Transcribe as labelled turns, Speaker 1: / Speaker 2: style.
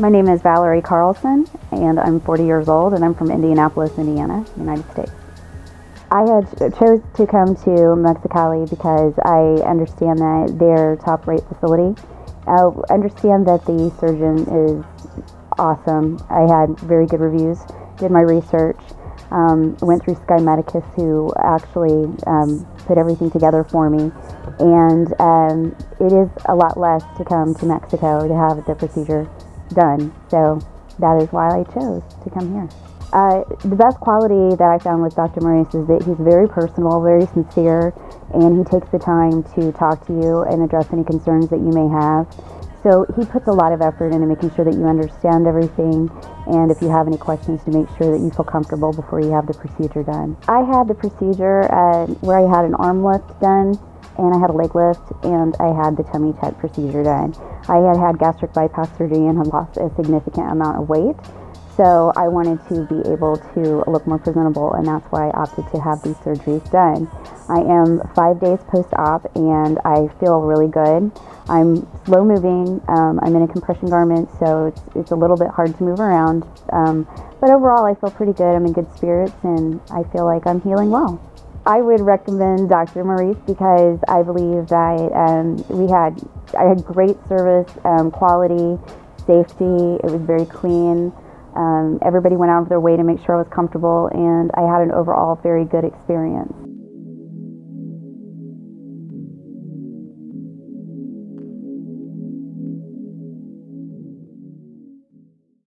Speaker 1: My name is Valerie Carlson, and I'm 40 years old, and I'm from Indianapolis, Indiana, United States. I had chose to come to Mexicali because I understand that they're top-rate facility. I understand that the surgeon is awesome. I had very good reviews, did my research, went through Sky Medicus, who actually put everything together for me, and it is a lot less to come to Mexico to have the procedure done, so that is why I chose to come here. The best quality that I found with Dr. Maurice is that he's very personal, very sincere, and he takes the time to talk to you and address any concerns that you may have. So he puts a lot of effort into making sure that you understand everything, and if you have any questions, to make sure that you feel comfortable before you have the procedure done. I had the procedure where I had an arm lift done, and I had a leg lift, and I had the tummy tuck procedure done. I had gastric bypass surgery and had lost a significant amount of weight, so I wanted to be able to look more presentable, and that's why I opted to have these surgeries done. I am 5 days post-op, and I feel really good. I'm slow moving. I'm in a compression garment, so it's a little bit hard to move around, but overall I feel pretty good. I'm in good spirits, and I feel like I'm healing well. I would recommend Dr. Maurice because I believe that I had great service, quality, safety. It was very clean. Everybody went out of their way to make sure I was comfortable, and I had an overall very good experience.